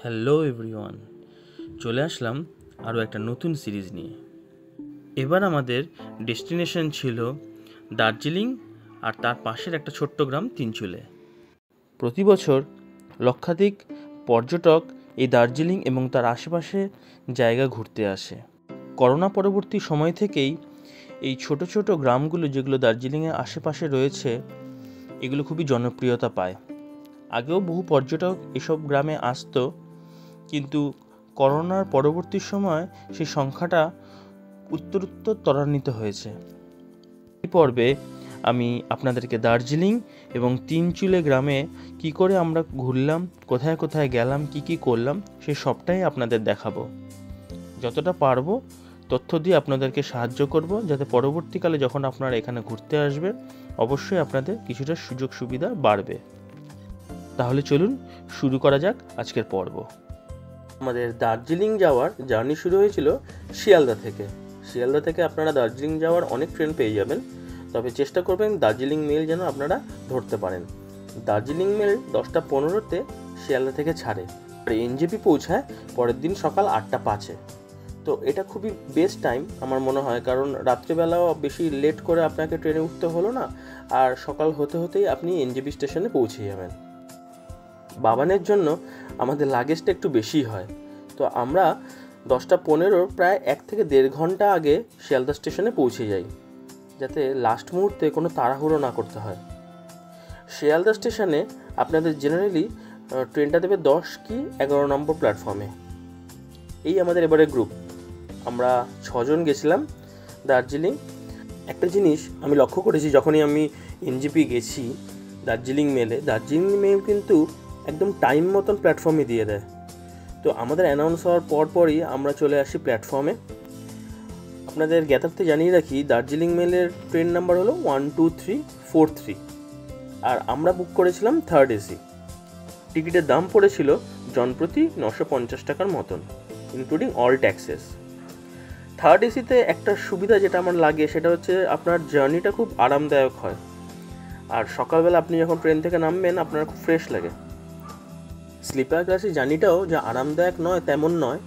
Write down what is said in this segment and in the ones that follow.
Hello everyone, চলে আসলাম আরও একটা নতুন সিরিজ নিয়ে। এবার আমাদের ডেস্টিনেশন ছিল দার্জিলিং আর তার পাশের একটা ছোট্ট গ্রাম তিনচুলে। প্রতি বছর লক্ষাধিক পর্যটক এই দার্জিলিং এবং তার আশেপাশে জায়গা ঘুরতে আসে। করোনা পরবর্তী সময় থেকেই এই ছোট ছোট গ্রামগুলো যেগুলো দার্জিলিংয়ের আশেপাশে রয়েছে এগুলো খুবই জনপ্রিয়তা পায়। আগেও বহু পর্যটক এসব গ্রামে আসতো, কিন্তু করোনার পরবর্তী সময় সেই সংখ্যাটা উত্তরোত্তর ত্বরান্বিত হয়েছে। এই পর্বে আমি আপনাদেরকে দার্জিলিং এবং তিনচুলে গ্রামে কি করে আমরা ঘুরলাম, কোথায় কোথায় গেলাম, কি করলাম সেই সবটাই আপনাদের দেখাবো। যতটা পারবো তথ্য দিয়ে আপনাদেরকে সাহায্য করব, যাতে পরবর্তীকালে যখন আপনারা এখানে ঘুরতে আসবেন অবশ্যই আপনাদের কিছুটা সুযোগ সুবিধা বাড়বে। তাহলে চলুন শুরু করা যাক আজকের পর্ব। আমাদের দার্জিলিং যাওয়ার জার্নি শুরু হয়েছিল শিয়ালদা থেকে। শিয়ালদা থেকে আপনারা দার্জিলিং যাওয়ার অনেক ট্রেন পেয়ে যাবেন, তবে চেষ্টা করবেন দার্জিলিং মেল যেন আপনারা ধরতে পারেন। দার্জিলিং মেল 10:15-তে শিয়ালদা থেকে ছাড়ে আর এনজেপি পৌঁছায় পরের দিন সকাল 8:05-এ। তো এটা খুবই বেস্ট টাইম আমার মনে হয়, কারণ রাত্রিবেলাও বেশি লেট করে আপনাকে ট্রেনে উঠতে হলো না, আর সকাল হতে হতেই আপনি এনজেপি স্টেশনে পৌঁছে যাবেন। বাবানের জন্য আমাদের লাগেজটা একটু বেশি হয়, তো আমরা 10:15 প্রায় 1 থেকে 1.5 ঘন্টা আগে শিয়ালদা স্টেশনে পৌঁছে যাই, যাতে লাস্ট মুহূর্তে কোনো তাড়াহুড়ো না করতে হয়। শিয়ালদা স্টেশনে আপনাদের জেনারেলি ট্রেনটা দেবে 10 কি 11 নম্বর প্ল্যাটফর্মে। এই আমাদের এবারে গ্রুপ, আমরা 6 জন গেছিলাম দার্জিলিং। একটা জিনিস আমি লক্ষ্য করেছি, যখনই আমি এনজেপি গেছি দার্জিলিং মেল কিন্তু একদম টাইম মতন প্ল্যাটফর্মে দিয়ে দেয়। তো আমাদের অ্যানাউন্স হওয়ার পরই আমরা চলে আসি প্ল্যাটফর্মে। আপনাদের জ্ঞাতার্থে জানিয়ে রাখি, দার্জিলিং মেলের ট্রেন নাম্বার হলো 12343 আর আমরা বুক করেছিলাম 3rd AC। টিকিটের দাম পড়েছিল জনপ্রতি 950 টাকার মতন, ইনক্লুডিং অল ট্যাক্সেস। 3rd ACতে একটা সুবিধা যেটা আমার লাগে সেটা হচ্ছে আপনার জার্নিটা খুব আরামদায়ক হয়, আর সকালবেলা আপনি যখন ট্রেন থেকে নামবেন আপনার খুব ফ্রেশ লাগে। স্লিপার ক্লাসের জার্নিটাও যে আরামদায়ক নয় তেমন নয়,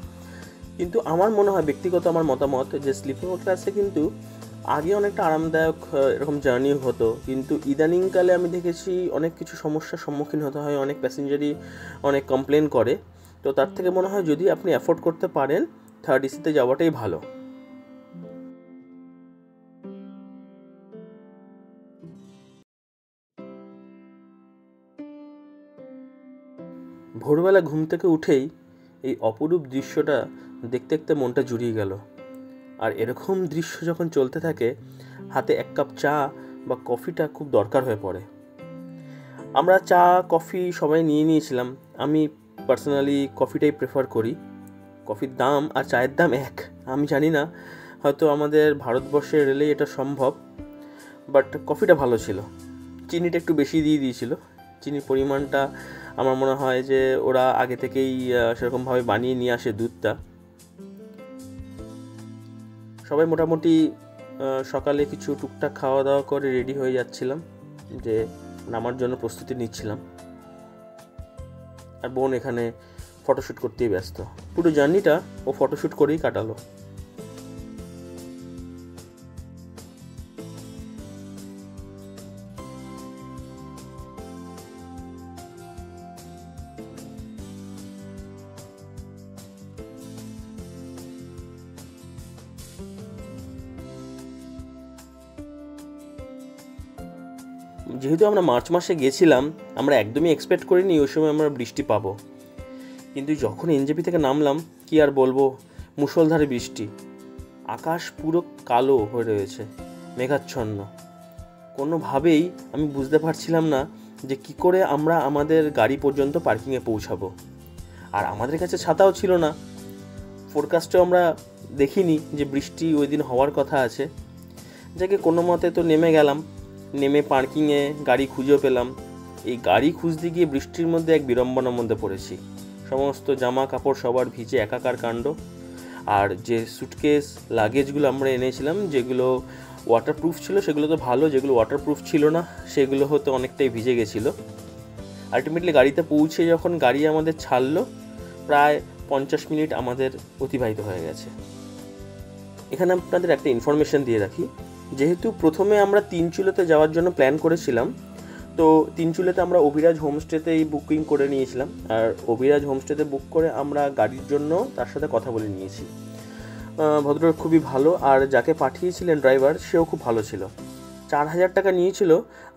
কিন্তু আমার মনে হয় ব্যক্তিগত আমার মতামত যে স্লিপার ক্লাসে কিন্তু আগে অনেকটা আরামদায়ক এরকম জার্নি হতো, কিন্তু ইদানিংকালে আমি দেখেছি অনেক কিছু সমস্যার সম্মুখীন হতে হয়, অনেক প্যাসেঞ্জারই অনেক কমপ্লেন করে। তো তার থেকে মনে হয় যদি আপনি অ্যাফোর্ড করতে পারেন 3rd ACতে যাওয়াটাই ভালো। ভোরবেলা ঘুম থেকে উঠেই এই অপরূপ দৃশ্যটা দেখতে দেখতে মনটা জুড়িয়ে গেল। আর এরকম দৃশ্য যখন চলতে থাকে, হাতে 1 কাপ চা বা কফিটা খুব দরকার হয়ে পড়ে। আমরা চা কফি সবাই নিয়েছিলাম। আমি পার্সোনালি কফিটাই প্রেফার করি। কফির দাম আর চায়ের দাম এক, আমি জানি না হয়তো আমাদের ভারতবর্ষের রেলে এটা সম্ভব, বাট কফিটা ভালো ছিল। চিনিটা একটু বেশি দিয়ে দিয়েছিল। চিনির পরিমাণটা আমার মনে হয় যে ওরা আগে থেকেই সেরকমভাবে বানিয়ে নিয়ে আসে দুধটা। সবাই মোটামুটি সকালে কিছু টুকটাক খাওয়া দাওয়া করে রেডি হয়ে যাচ্ছিলাম, যে নামার জন্য প্রস্তুতি নিচ্ছিলাম। আর বোন এখানে ফটোশ্যুট করতেই ব্যস্ত। পুরো জার্নিটা ও ফটোশ্যুট করেই কাটালো। যেহেতু আমরা মার্চ মাসে গেছিলাম, আমরা একদমই এক্সপেক্ট করিনি ওই সময় আমরা বৃষ্টি পাবো, কিন্তু যখন এনজেপি থেকে নামলাম কি আর বলবো, মুষলধারে বৃষ্টি। আকাশ পুরো কালো হয়ে রয়েছে, মেঘাচ্ছন্ন। কোনোভাবেই আমি বুঝতে পারছিলাম না যে কি করে আমরা আমাদের গাড়ি পর্যন্ত পার্কিংয়ে পৌঁছাবো। আর আমাদের কাছে ছাতাও ছিল না, ফোরকাস্টেও আমরা দেখিনি যে বৃষ্টি ওই দিন হওয়ার কথা আছে। যাকে কোনো মতে তো নেমে গেলাম, নেমে পার্কিংয়ে গাড়ি খুঁজেও পেলাম। এই গাড়ি খুঁজতে গিয়ে বৃষ্টির মধ্যে এক বিড়ম্বনার মধ্যে পড়েছি। সমস্ত জামা কাপড় সবার ভিজে একাকার কাণ্ড। আর যে সুটকেস লাগেজগুলো আমরা এনেছিলাম, যেগুলো ওয়াটারপ্রুফ ছিল সেগুলো তো ভালো, যেগুলো ওয়াটারপ্রুফ ছিল না সেগুলো হয়তো অনেকটাই ভিজে গেছিলো। আলটিমেটলি গাড়িতে পৌঁছে যখন গাড়ি আমাদের ছাড়লো, প্রায় 50 মিনিট আমাদের অতিবাহিত হয়ে গেছে। এখানে আপনাদের একটা ইনফরমেশন দিয়ে রাখি, যেহেতু প্রথমে আমরা তিনচুলেতে যাওয়ার জন্য প্ল্যান করেছিলাম, তো তিনচুলেতে আমরা অভিরাজ হোমস্টেতেই বুকিং করে নিয়েছিলাম। আর অভিরাজ হোমস্টেতে বুক করে আমরা গাড়ির জন্য তার সাথে কথা বলে নিয়েছি। ভদ্রলোক খুবই ভালো, আর যাকে পাঠিয়েছিলেন ড্রাইভার সেও খুব ভালো ছিল। 4000 টাকা নিয়েছিল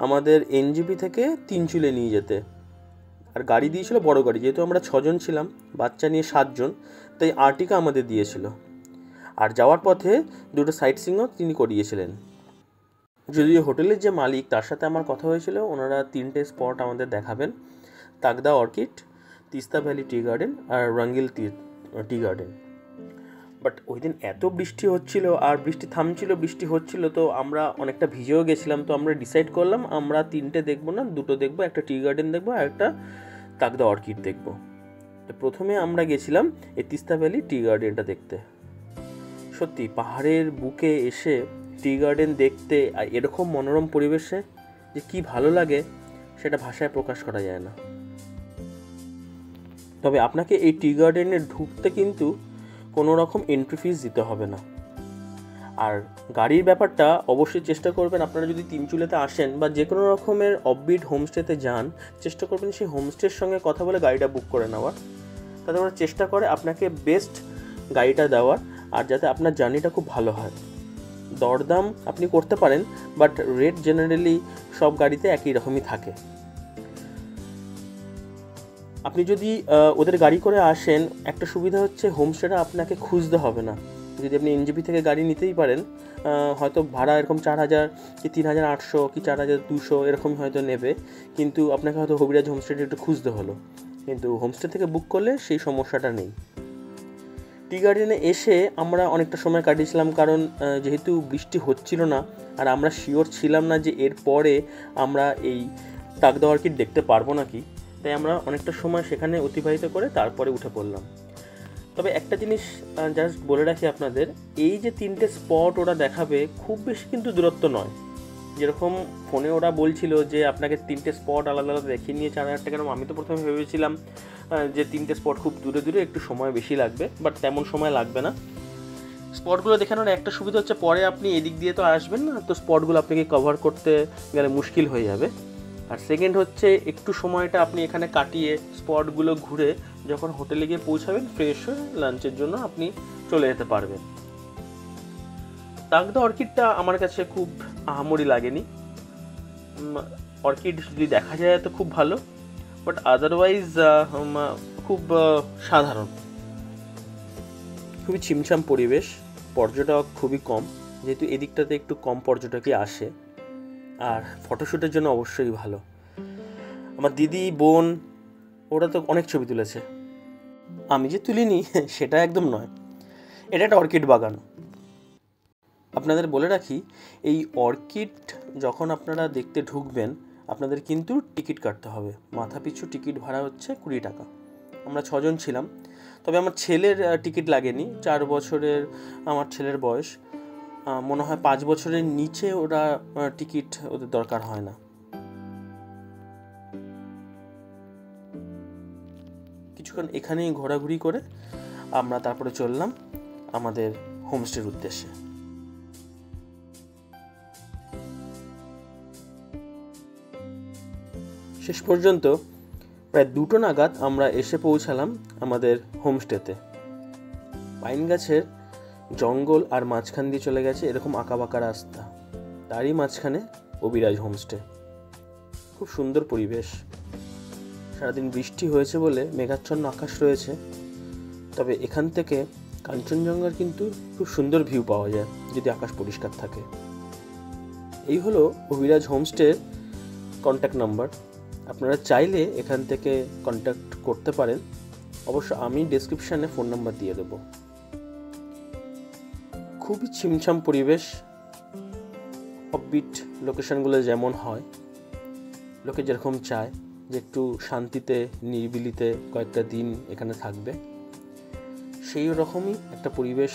আমাদের এনজেপি থেকে তিনচুলে নিয়ে যেতে, আর গাড়ি দিয়েছিল বড় গাড়ি। যেহেতু আমরা 6 জন ছিলাম, বাচ্চা নিয়ে 7 জন, তাই আর্টিকা আমাদের দিয়েছিল। আর যাওয়ার পথে দুটো সাইট সিইংও তিনি করিয়েছিলেন। যদিও হোটেলের যে মালিক তার সাথে আমার কথা হয়েছিল, ওনারা 3টে স্পট আমাদের দেখাবেন: Takdah orchid, Teesta valley tea garden আর রঙ্গিল টি গার্ডেন। বাট ওই দিন এত বৃষ্টি হচ্ছিল, আর বৃষ্টি থামছিল, বৃষ্টি হচ্ছিল, তো আমরা অনেকটা ভিজেও গেছিলাম। তো আমরা ডিসাইড করলাম আমরা 3টে দেখবো না, 2টো দেখবো, একটা টি গার্ডেন দেখবো আর একটা তাগদা অর্কিড দেখবো। তো প্রথমে আমরা গেছিলাম এই তিস্তা ভ্যালি টি গার্ডেনটা দেখতে। সত্যি পাহাড়ের বুকে এসে টি গার্ডেন দেখতে আর এরকম মনোরম পরিবেশে যে কি ভালো লাগে সেটা ভাষায় প্রকাশ করা যায় না। তবে আপনাকে এই টি গার্ডেনে ঢুকতে কিন্তু কোনো রকম এন্ট্রি ফিস দিতে হবে না। আর গাড়ির ব্যাপারটা অবশ্যই চেষ্টা করবেন, আপনারা যদি তিনচুলেতে আসেন বা যে কোনো রকমের অফবিট হোমস্টেতে যান, চেষ্টা করবেন সেই হোমস্টের সঙ্গে কথা বলে গাড়িটা বুক করে নেওয়ার। তাতে ওরা চেষ্টা করে আপনাকে বেস্ট গাড়িটা দেওয়ার, আর যাতে আপনার জার্নিটা খুব ভালো হয়। দরদাম আপনি করতে পারেন, বাট রেট জেনারেলি সব গাড়িতে একই রকমই থাকে। আপনি যদি ওদের গাড়ি করে আসেন, একটা সুবিধা হচ্ছে হোমস্টেটা আপনাকে খুঁজতে হবে না। যদি আপনি এনজেপি থেকে গাড়ি নিতেই পারেন, হয়তো ভাড়া এরকম 4000 কি 3800 কি 4200 এরকম হয়তো নেবে, কিন্তু আপনাকে হয়তো অভিরাজ হোমস্টেটা একটু খুঁজতে হলো। কিন্তু হোমস্টে থেকে বুক করলে সেই সমস্যাটা নেই। টি গার্ডেনে এসে আমরা অনেকটা সময় কাটিয়েছিলাম, কারণ যেহেতু বৃষ্টি হচ্ছিল না, আর আমরা শিওর ছিলাম না যে এর পরে আমরা এই তাগদা অর্কিড দেখতে পারবো নাকি, তাই আমরা অনেকটা সময় সেখানে অতিবাহিত করে তারপরে উঠে পড়লাম। তবে একটা জিনিস জাস্ট বলে রাখি আপনাদের, এই যে 3টে স্পট ওরা দেখাবে খুব বেশি কিন্তু দূরত্ব নয়। যেরকম ফোনে ওরা বলছিল যে আপনাকে 3টে স্পট আলাদা আলাদা দেখিয়ে নিয়ে 4000 টাকা, আমি তো প্রথমে ভেবেছিলাম যে 3টে স্পট খুব দূরে দূরে, একটু সময় বেশি লাগবে, বাট তেমন সময় লাগবে না। স্পটগুলো দেখানোর একটা সুবিধা হচ্ছে পরে আপনি এদিক দিয়ে তো আসবেন না, তো স্পটগুলো আপনাকে কভার করতে গেলে মুশকিল হয়ে যাবে। আর সেকেন্ড হচ্ছে একটু সময়টা আপনি এখানে কাটিয়ে স্পটগুলো ঘুরে যখন হোটেলে গিয়ে পৌঁছাবেন, ফ্রেশ হয়ে লাঞ্চের জন্য আপনি চলে যেতে পারবেন। তাগদা অর্কিডটা আমার কাছে খুব আহামরি লাগেনি। অর্কিড যদি দেখা যায় তো খুব ভালো, বাট আদারওয়াইজ খুব সাধারণ। খুবই ছিমছাম পরিবেশ, পর্যটক খুবই কম, যেহেতু এদিকটাতে একটু কম পর্যটকই আসে। আর ফটোশ্যুটের জন্য অবশ্যই ভালো। আমার দিদি, বোন ওরা তো অনেক ছবি তুলেছে, আমি যে তুলিনি সেটা একদম নয়। এটা একটা অর্কিড বাগান। আপনাদের বলে রাখি, এই অর্কিড যখন আপনারা দেখতে ঢুকবেন, আপনাদের কিন্তু টিকিট কাটতে হবে। মাথা পিছু টিকিট ভাড়া হচ্ছে 20 টাকা। আমরা 6 জন ছিলাম, তবে আমার ছেলের টিকিট লাগেনি। 4 বছরের আমার ছেলের বয়স, মনে হয় 5 বছরের নিচে ওরা টিকিট ওদের দরকার হয় না। কিছুক্ষণ এখানেই ঘোরাঘুরি করে আমরা তারপরে চললাম আমাদের হোমস্টের উদ্দেশ্যে। শেষ পর্যন্ত প্রায় 2টো নাগাদ আমরা এসে পৌঁছালাম আমাদের হোমস্টেতে। পাইন গাছের জঙ্গল আর মাঝখান দিয়ে চলে গেছে এরকম আঁকাবাঁকা রাস্তা, তারই মাঝখানে অভিরাজ হোমস্টে। খুব সুন্দর পরিবেশ। সারাদিন বৃষ্টি হয়েছে বলে মেঘাচ্ছন্ন আকাশ রয়েছে, তবে এখান থেকে কাঞ্চনজঙ্ঘার কিন্তু খুব সুন্দর ভিউ পাওয়া যায় যদি আকাশ পরিষ্কার থাকে। এই হলো অভিরাজ হোমস্টের কন্ট্যাক্ট নাম্বার। আপনারা চাইলে এখান থেকে কন্ট্যাক্ট করতে পারেন, অবশ্য আমি ডেসক্রিপশানে ফোন নাম্বার দিয়ে দেবো। খুবই ছিমছাম পরিবেশ, অফবিট লোকেশনগুলো যেমন হয়, লোকে যেরকম চায় যে একটু শান্তিতে নিরিবিলিতে কয়েকটা দিন এখানে থাকবে, সেই রকমই একটা পরিবেশ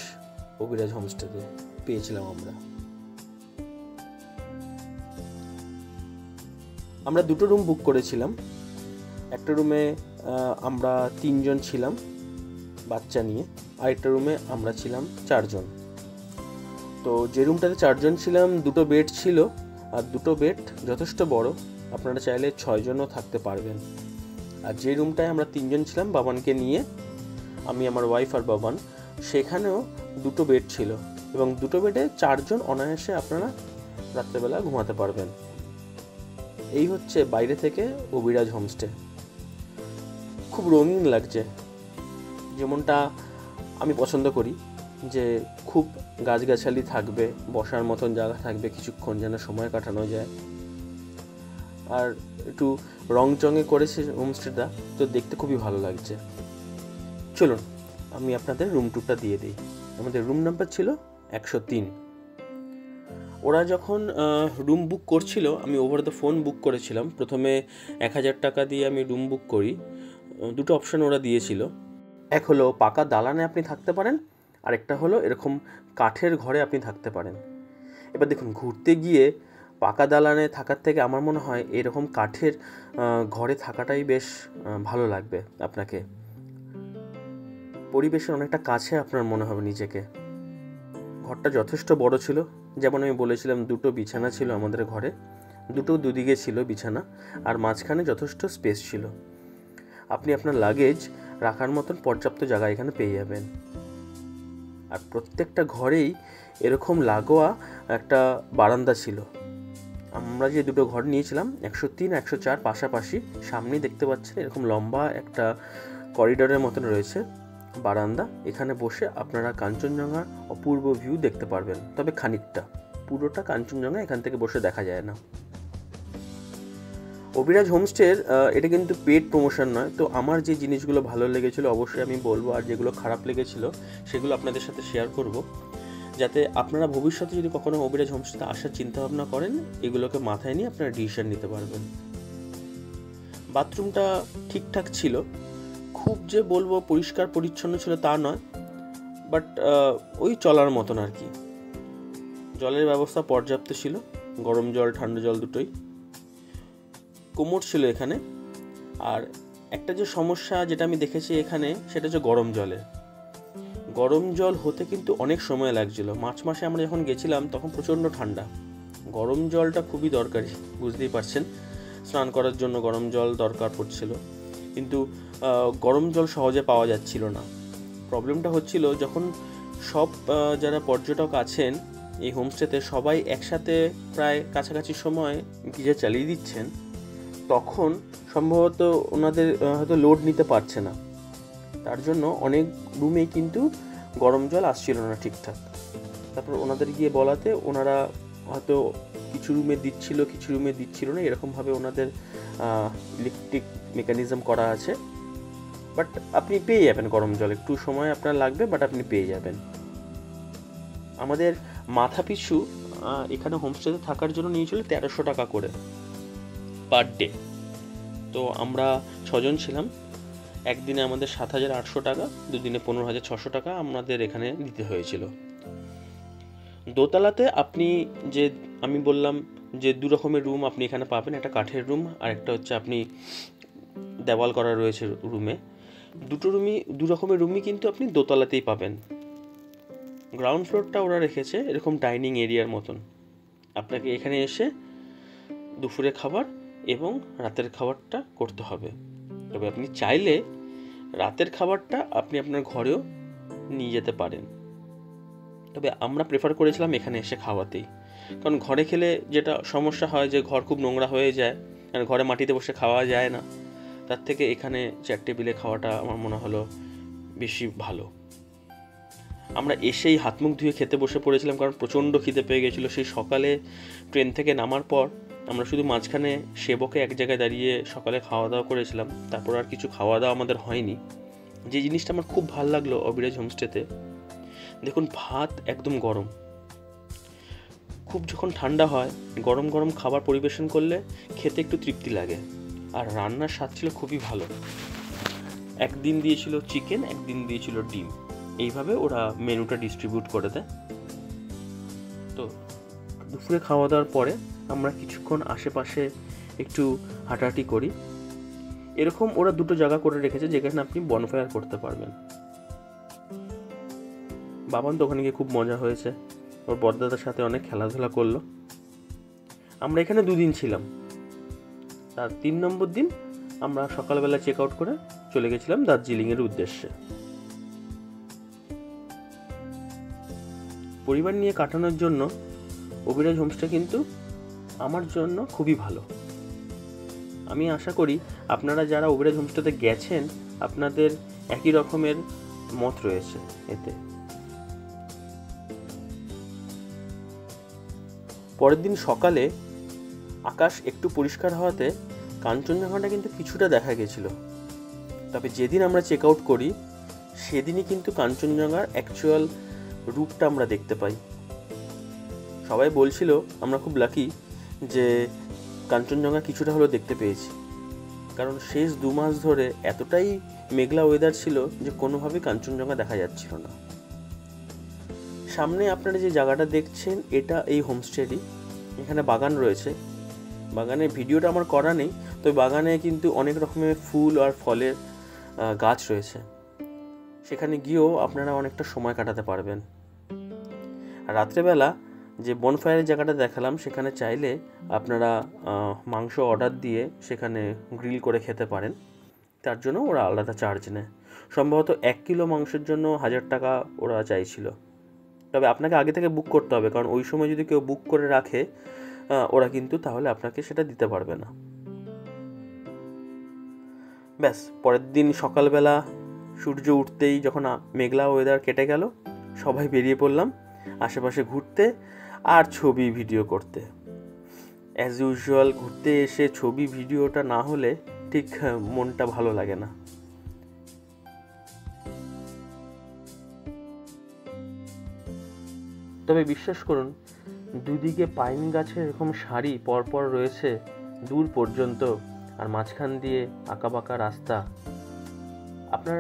অভিরাজ হোমস্টেতে পেয়েছিলাম আমরা 2টো রুম বুক করেছিলাম। একটা রুমে আমরা 3 জন ছিলাম, বাচ্চা নিয়ে। আরেকটা রুমে আমরা ছিলাম 4 জন। তো যে রুমটাতে 4 জন ছিলাম, 2টো বেড ছিল, আর 2টো বেড যথেষ্ট বড়, আপনারা চাইলে 6 জনও থাকতে পারবেন। আর যে রুমটায় আমরা 3 জন ছিলাম বাবানকে নিয়ে, আমি, আমার ওয়াইফ আর বাবান, সেখানেও 2টো বেড ছিল, এবং 2টো বেডে 4 জন অনায়াসে আপনারা রাত্রেবেলা ঘুমাতে পারবেন। এই হচ্ছে বাইরে থেকে অভিরাজ হোমস্টে। খুব রঙিন লাগছে, যেমনটা আমি পছন্দ করি, যে খুব গাছগাছালি থাকবে, বসার মতন জায়গা থাকবে, কিছুক্ষণ যেন সময় কাটানো যায়। আর একটু রংচঙে করেছে হোমস্টেটা, তো দেখতে খুবই ভালো লাগছে। চলুন আমি আপনাদের রুম ট্যুরটা দিয়ে দিই। আমাদের রুম নাম্বার ছিল 103। ওরা যখন রুম বুক করছিল, আমি ওভার দ্য ফোন বুক করেছিলাম। প্রথমে 1000 টাকা দিয়ে আমি রুম বুক করি। 2টো অপশান ওরা দিয়েছিল। এক হলো পাকা দালানে আপনি থাকতে পারেন, আরেকটা হলো এরকম কাঠের ঘরে আপনি থাকতে পারেন। এবার দেখুন, ঘুরতে গিয়ে পাকা দালানে থাকার থেকে আমার মনে হয় এরকম কাঠের ঘরে থাকাটাই বেশ ভালো লাগবে আপনাকে। পরিবেশের অনেকটা কাছে আপনার মনে হবে নিজেকে। ঘরটা যথেষ্ট বড় ছিল, যেমন আমি বলেছিলাম 2টো বিছানা ছিল আমাদের ঘরে, 2টো দুদিকে ছিল বিছানা, আর মাঝখানে যথেষ্ট স্পেস ছিল। আপনি আপনার লাগেজ রাখার মতন পর্যাপ্ত জায়গা এখানে পেয়ে যাবেন। আর প্রত্যেকটা ঘরেই এরকম লাগোয়া একটা বারান্দা ছিল। আমরা যে 2টো ঘর নিয়েছিলাম 103 104 পাশাপাশি, সামনেই দেখতে পাচ্ছেন এরকম লম্বা একটা করিডোরের মতন রয়েছে বারান্দা। এখানে বসে আপনারা কাঞ্চনজঙ্ঘার অপূর্ব ভিউ দেখতে পারবেন, তবে খানিকটা, পুরোটা কাঞ্চনজঙ্ঘা এখান থেকে বসে দেখা যায় না। অভিরাজ হোমস্টের এটা কিন্তু পেড প্রমোশন নয়, তো আমার যে জিনিসগুলো ভালো লেগেছিলো অবশ্যই আমি বলবো, আর যেগুলো খারাপ লেগেছিলো সেগুলো আপনাদের সাথে শেয়ার করব, যাতে আপনারা ভবিষ্যতে যদি কখনো অভিরাজ হোমস্টেতে আসার চিন্তাভাবনা করেন, এগুলোকে মাথায় নিয়ে আপনারা ডিসিশন নিতে পারবেন। বাথরুমটা ঠিকঠাক ছিল, খুব যে বলবো পরিষ্কার পরিচ্ছন্ন ছিল তা নয়, বাট ওই চলার মতন আর কি। জলের ব্যবস্থা পর্যাপ্ত ছিল, গরম জল ঠান্ডা জল দুটোই। কোমোড ছিল এখানে। আর একটা যে সমস্যা যেটা আমি দেখেছি এখানে, সেটা হচ্ছে গরম জলের। গরম জল হতে কিন্তু অনেক সময় লাগছিল। মার্চ মাসে আমরা যখন গেছিলাম তখন প্রচণ্ড ঠান্ডা। গরম জলটা খুবই দরকারি, বুঝতেই পারছেন, স্নান করার জন্য গরম জল দরকার পড়ছিল, কিন্তু গরম জল সহজে পাওয়া যাচ্ছিল না। প্রবলেমটা হচ্ছিল যখন সব যারা পর্যটক আছেন এই হোমস্টেতে সবাই একসাথে প্রায় কাছাকাছি সময় গিজার চালিয়ে দিচ্ছেন, তখন সম্ভবত ওনাদের হয়তো লোড নিতে পারছে না, তার জন্য অনেক রুমেই কিন্তু গরম জল আসছিল না ঠিকঠাক। তারপর ওনাদের গিয়ে বলাতে ওনারা হয়তো কিছু রুমে দিচ্ছিল, কিছু রুমে দিচ্ছিল না, এরকমভাবে ওনাদের ইলেকট্রিক মেকানিজম করা আছে। বাট আপনি পেয়ে যাবেন গরম জল, একটু সময় আপনার লাগবে, বাট আপনি পেয়ে যাবেন। আমাদের মাথা পিছু এখানে হোমস্টেতে থাকার জন্য নিয়েছিল 1300 টাকা করে পার ডে। তো আমরা 6 জন ছিলাম, একদিনে আমাদের 7800 টাকা, দুদিনে 15600 টাকা আমাদের এখানে দিতে হয়েছিল। দোতলাতে আপনি যে আমি বললাম যে 2 রকমের রুম আপনি এখানে পাবেন, একটা কাঠের রুম আর একটা হচ্ছে আপনি দেওয়াল করা রয়েছে রুমে। 2 রকমের রুমই কিন্তু আপনি দোতলাতেই পাবেন। গ্রাউন্ড ফ্লোরটা ওরা রেখেছে এরকম ডাইনিং এরিয়ার মতন। আপনাকে এখানে এসে দুপুরে খাবার এবং রাতের খাবারটা করতে হবে। তবে আপনি চাইলে রাতের খাবারটা আপনি আপনার ঘরেও নিয়ে যেতে পারেন, তবে আমরা প্রেফার করেছিলাম এখানে এসে খাওয়াতেই। কারণ ঘরে খেলে যেটা সমস্যা হয় যে ঘর খুব নোংরা হয়ে যায়, আর ঘরে মাটিতে বসে খাওয়া যায় না, তার থেকে এখানে চেয়ার টেবিলে খাওয়াটা আমার মনে হলো বেশি ভালো। আমরা এসেই হাত মুখ ধুয়ে খেতে বসে পড়েছিলাম, কারণ প্রচণ্ড খিদে পেয়ে গেছিলো। সেই সকালে ট্রেন থেকে নামার পর আমরা শুধু মাঝখানে সেবকে এক জায়গায় দাঁড়িয়ে সকালে খাওয়া দাওয়া করেছিলাম, তারপর আর কিছু খাওয়া দাওয়া আমাদের হয়নি। যে জিনিসটা আমার খুব ভালো লাগলো অভিরাজ হোমস্টেতে, দেখুন ভাত একদম গরম। খুব যখন ঠান্ডা হয় গরম গরম খাবার পরিবেশন করলে খেতে একটু তৃপ্তি লাগে। আর রান্নার স্বাদ ছিল খুবই ভালো। একদিন দিয়েছিল চিকেন, একদিন দিয়েছিল ডিম, এইভাবে ওরা মেনুটা ডিস্ট্রিবিউট করে দেয়। তো দুপুরে খাওয়া দাওয়ার পরে আমরা কিছুক্ষণ আশেপাশে একটু হাঁটাহাঁটি করি। এরকম ওরা 2টো জায়গা করে রেখেছে যেখানে আপনি বনফায়ার করতে পারবেন। বাবান তো ওখানে গিয়ে খুব মজা হয়েছে, ওর বড়দাদার সাথে অনেক খেলাধুলা করলো। আমরা এখানে 2 দিন ছিলাম। তার 3 নম্বর দিন আমরা সকালবেলা চেক আউট করে চলে গেছিলাম দার্জিলিংয়ের উদ্দেশ্যে। পরিবার নিয়ে কাটানোর জন্য অভিরাজ হোমস্টে কিন্তু আমার জন্য খুবই ভালো। আমি আশা করি আপনারা যারা অভিরাজ হোমস্টেতে গেছেন আপনাদের একই রকমের মত রয়েছে এতে। পরের দিন সকালে আকাশ একটু পরিষ্কার হওয়াতে কাঞ্চনজঙ্ঘাটা কিন্তু কিছুটা দেখা গেছিল। তবে যেদিন আমরা চেক আউট করি সেদিনই কিন্তু কাঞ্চনজঙ্ঘার অ্যাকচুয়াল রূপটা আমরা দেখতে পাই। সবাই বলছিল আমরা খুব লাকি যে কাঞ্চনজঙ্ঘা কিছুটা হলেও দেখতে পেয়েছি, কারণ শেষ 2 মাস ধরে এতটাই মেঘলা ওয়েদার ছিল যে কোনোভাবেই কাঞ্চনজঙ্ঘা দেখা যাচ্ছিল না। সামনে আপনারা যে জায়গাটা দেখছেন এটা এই হোমস্টেরই। এখানে বাগান রয়েছে। বাগানের ভিডিওটা আমার করা নেই, তো বাগানে কিন্তু অনেক রকমের ফুল আর ফলের গাছ রয়েছে। সেখানে গিয়েও আপনারা অনেকটা সময় কাটাতে পারবেন। আর রাত্রেবেলা যে বনফায়ারের জায়গাটা দেখালাম সেখানে চাইলে আপনারা মাংস অর্ডার দিয়ে সেখানে গ্রিল করে খেতে পারেন। তার জন্য ওরা আলাদা চার্জ নেয়। সম্ভবত 1 কিলো মাংসের জন্য 1000 টাকা ওরা চাইছিল। তবে আপনাকে আগে থেকে বুক করতে হবে, কারণ ওই সময় যদি কেউ বুক করে রাখে ওরা কিন্তু তাহলে আপনাকে সেটা দিতে পারবে না। ব্যাস, পরের দিন সকালবেলা সূর্য উঠতেই যখন মেঘলা ওয়েদার কেটে গেল, সবাই বেরিয়ে পড়লাম আশেপাশে ঘুরতে আর ছবি ভিডিও করতে। অ্যাজ ইউজুয়াল ঘুরতে এসে ছবি ভিডিওটা না হলে ঠিক মনটা ভালো লাগে না। তবে বিশ্বাস করুন, দুদিকে পাইন গাছের এরকম সারি পরপর রয়েছে দূর পর্যন্ত, আর মাঝখান দিয়ে আঁকাবাঁকা রাস্তা। আপনার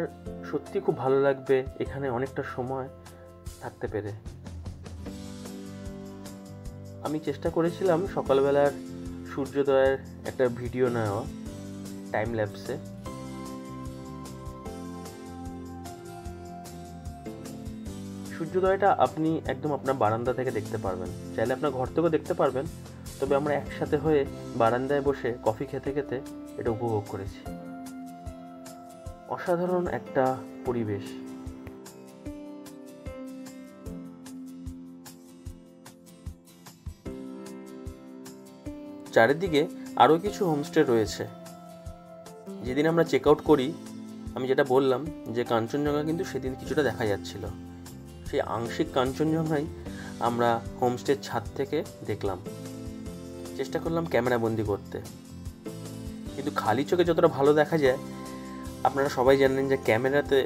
সত্যি খুব ভালো লাগবে এখানে অনেকটা সময় থাকতে পেরে। আমি চেষ্টা করেছিলাম সকালবেলার সূর্যোদয়ের একটা ভিডিও নেওয়া টাইম ল্যাপসে। সূর্যোদয়টা আপনি একদম আপনার বারান্দা থেকে দেখতে পারবেন, চাইলে আপনার ঘর থেকেও দেখতে পারবেন। তবে আমরা একসাথে হয়ে বারান্দায় বসে কফি খেতে খেতে এটা উপভোগ করেছি। অসাধারণ একটা পরিবেশ। চারিদিকে আরও কিছু হোমস্টে রয়েছে। যেদিন আমরা চেক আউট করি আমি যেটা বললাম যে কাঞ্চনজঙ্ঘা কিন্তু সেদিন কিছুটা দেখা যাচ্ছিল। সেই আংশিক কাঞ্চনজঙ্ঘাই আমরা হোমস্টের ছাদ থেকে দেখলাম। চেষ্টা করলাম ক্যামেরা বন্দি করতে, কিন্তু খালি চোখে যতটা ভালো দেখা যায় আপনারা সবাই জানেন যে ক্যামেরাতে,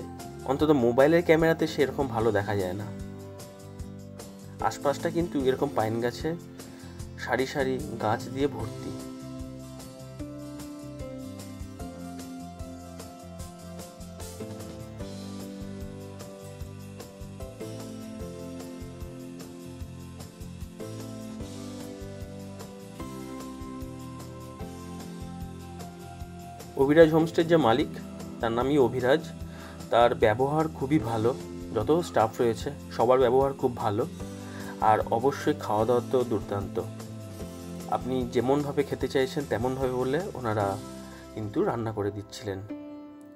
অন্তত মোবাইলের ক্যামেরাতে সেরকম ভালো দেখা যায় না। আশপাশটা কিন্তু এরকম পাইন গাছে সারি সারি গাছ দিয়ে ভর্তি। অভিরাজ হোমস্টের যে মালিক তার নামই অভিরাজ। তার ব্যবহার খুবই ভালো, যত স্টাফ রয়েছে সবার ব্যবহার খুব ভালো, আর অবশ্যই খাওয়া দাওয়া তো দুর্দান্ত। আপনি যেমনভাবে খেতে চাইছেন তেমনভাবে বললে ওনারা কিন্তু রান্না করে দিচ্ছিলেন।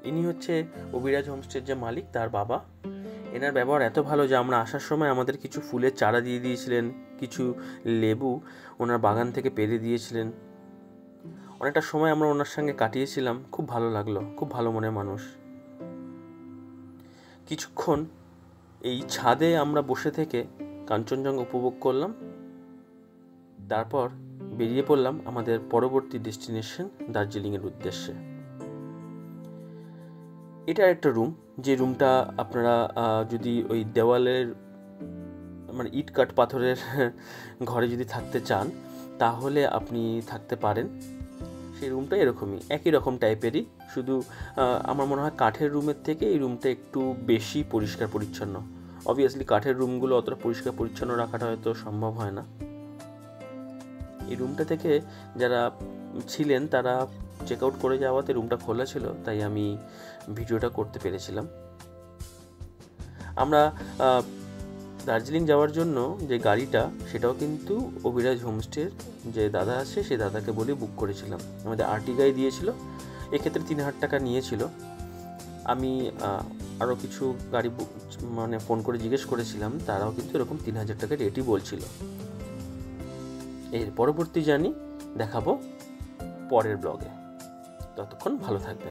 ইনি হচ্ছে অভিরাজ হোমস্টের যে মালিক, তার বাবা। এনার ব্যবহার এত ভালো যে আমরা আসার সময় আমাদের কিছু ফুলের চারা দিয়ে দিয়েছিলেন, কিছু লেবু ওনার বাগান থেকে পেড়ে দিয়েছিলেন। অনেকটা সময় আমরা ওনার সঙ্গে কাটিয়েছিলাম, খুব ভালো লাগলো, খুব ভালো মনের মানুষ। কিছুক্ষণ এই ছাদে আমরা বসে থেকে কাঞ্চনজঙ্ঘা উপভোগ করলাম, তারপর বেরিয়ে পড়লাম আমাদের পরবর্তী ডেস্টিনেশন দার্জিলিংয়ের উদ্দেশ্যে। এটা একটা রুম, যে রুমটা আপনারা যদি ওই দেওয়ালের মানে ইট কাট পাথরের ঘরে যদি থাকতে চান তাহলে আপনি থাকতে পারেন। সেই রুমটা এরকমই, একই রকম টাইপেরই, শুধু আমার মনে হয় কাঠের রুমের থেকে এই রুমটা একটু বেশি পরিষ্কার পরিচ্ছন্ন। অবভিয়াসলি কাঠের রুমগুলো অতটা পরিষ্কার পরিচ্ছন্ন রাখাটা হয়তো সম্ভব হয় না। এই রুমটা থেকে যারা ছিলেন তারা চেক আউট করে যাওয়াতে রুমটা খোলা ছিল, তাই আমি ভিডিওটা করতে পেরেছিলাম। আমরা দার্জিলিং যাওয়ার জন্য যে গাড়িটা সেটাও কিন্তু অভিরাজ হোমস্টের যে দাদা আছে সেই দাদাকে বলে বুক করেছিলাম। আমাদের আর্টিগাই দিয়েছিল, এক্ষেত্রে 3,000 টাকা নিয়েছিল। আমি আরও কিছু গাড়ি মানে ফোন করে জিজ্ঞেস করেছিলাম, তারাও কিন্তু এরকম 3,000 টাকা রেটই বলছিল। এর পরবর্তী জার্নি দেখাবো পরের ব্লগে। ততক্ষণ ভালো থাকবেন।